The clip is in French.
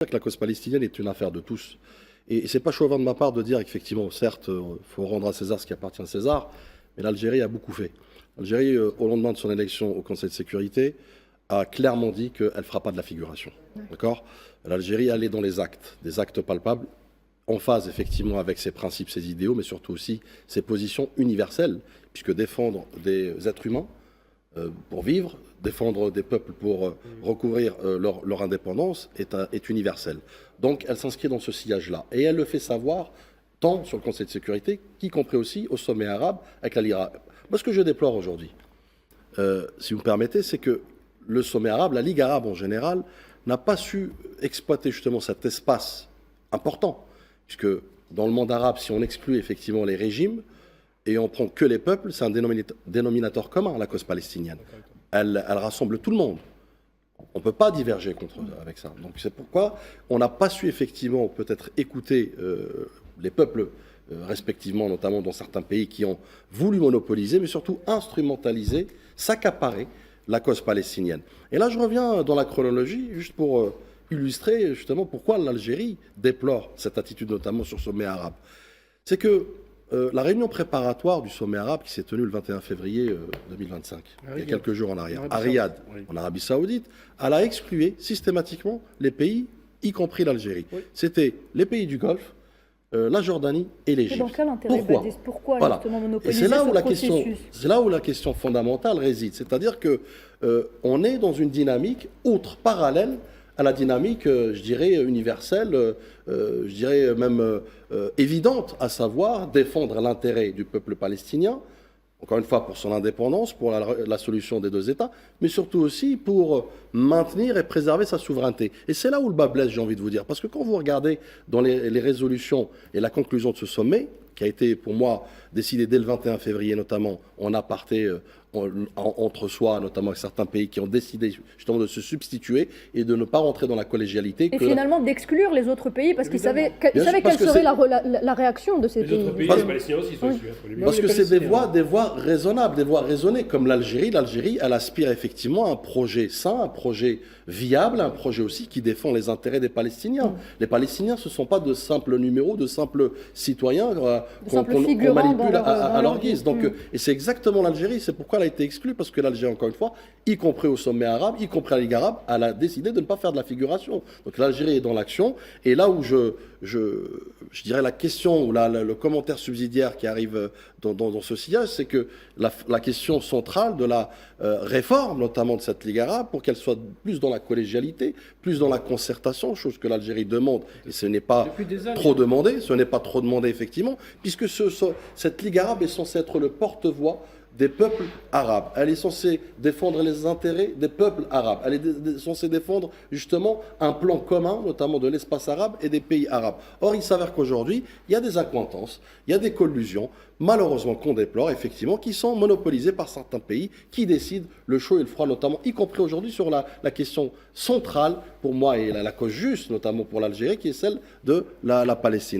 Que la cause palestinienne est une affaire de tous. Et c'est pas chauvin de ma part de dire qu'effectivement, certes, il faut rendre à César ce qui appartient à César, mais l'Algérie a beaucoup fait. L'Algérie, au lendemain de son élection au Conseil de sécurité, a clairement dit qu'elle ne fera pas de la figuration. D'accord ? L'Algérie allait dans les actes, des actes palpables, en phase effectivement avec ses principes, ses idéaux, mais surtout aussi ses positions universelles, puisque défendre des êtres humains pour vivre, défendre des peuples pour recouvrir leur indépendance est universelle. Donc elle s'inscrit dans ce sillage-là. Et elle le fait savoir tant sur le Conseil de sécurité, qu'y compris aussi au sommet arabe avec la Ligue arabe. Moi, ce que je déplore aujourd'hui, si vous me permettez, c'est que le sommet arabe, la Ligue arabe en général, n'a pas su exploiter justement cet espace important. Puisque dans le monde arabe, si on exclut effectivement les régimes, et on prend que les peuples, c'est un dénominateur commun, la cause palestinienne. Elle rassemble tout le monde. On ne peut pas diverger avec ça. Donc c'est pourquoi on n'a pas su effectivement peut-être écouter les peuples respectivement, notamment dans certains pays qui ont voulu monopoliser, mais surtout instrumentaliser, s'accaparer la cause palestinienne. Et là, je reviens dans la chronologie, juste pour illustrer justement pourquoi l'Algérie déplore cette attitude, notamment sur le sommet arabe. C'est que la réunion préparatoire du sommet arabe qui s'est tenue le 21 février 2025, il y a quelques jours en arrière, à Riyad, en Arabie Saoudite, elle a exclu systématiquement les pays, y compris l'Algérie. Oui. C'était les pays du Golfe, la Jordanie et l'Égypte. Dans quel intérêt Pourquoi voilà. justement monopoliser et c'est là où processus c'est là où la question fondamentale réside. C'est-à-dire que on est dans une dynamique outre, parallèle à la dynamique, je dirais, universelle, je dirais même évidente, à savoir défendre l'intérêt du peuple palestinien, encore une fois pour son indépendance, pour la solution des deux États, mais surtout aussi pour maintenir et préserver sa souveraineté. Et c'est là où le bas blesse, j'ai envie de vous dire, parce que quand vous regardez dans les résolutions et la conclusion de ce sommet, qui a été pour moi décidé dès le 21 février notamment, en aparté entre soi, notamment avec certains pays qui ont décidé justement de se substituer et de ne pas rentrer dans la collégialité. Et finalement d'exclure les autres pays parce qu'ils savaient quelle serait la réaction de ces pays. Les Palestiniens aussi sont exclus. Parce que c'est des voies raisonnables, des voies raisonnées, comme l'Algérie. L'Algérie, elle aspire effectivement à un projet sain, un projet viable, un projet aussi qui défend les intérêts des Palestiniens. Les Palestiniens, ce ne sont pas de simples numéros, de simples citoyens qu'on manipule à leur guise. Donc, et c'est exactement l'Algérie, c'est pourquoi elle a été exclue, parce que l'Algérie, encore une fois, y compris au sommet arabe, y compris à la Ligue arabe, elle a décidé de ne pas faire de la figuration. Donc l'Algérie est dans l'action, et là où je dirais la question, ou le commentaire subsidiaire qui arrive dans ce sillage, c'est que la question centrale de la réforme, notamment de cette Ligue arabe, pour qu'elle soit plus dans la collégialité, plus dans la concertation, chose que l'Algérie demande, et ce n'est pas trop demandé, effectivement, puisque cette Ligue arabe est censée être le porte-voix des peuples arabes. Elle est censée défendre les intérêts des peuples arabes. Elle est censée défendre justement un plan commun, notamment de l'espace arabe et des pays arabes. Or, il s'avère qu'aujourd'hui, il y a des accointances, il y a des collusions, malheureusement qu'on déplore, effectivement, qui sont monopolisées par certains pays qui décident le chaud et le froid, notamment, y compris aujourd'hui sur la question centrale, pour moi, et la cause juste, notamment pour l'Algérie, qui est celle de la Palestine.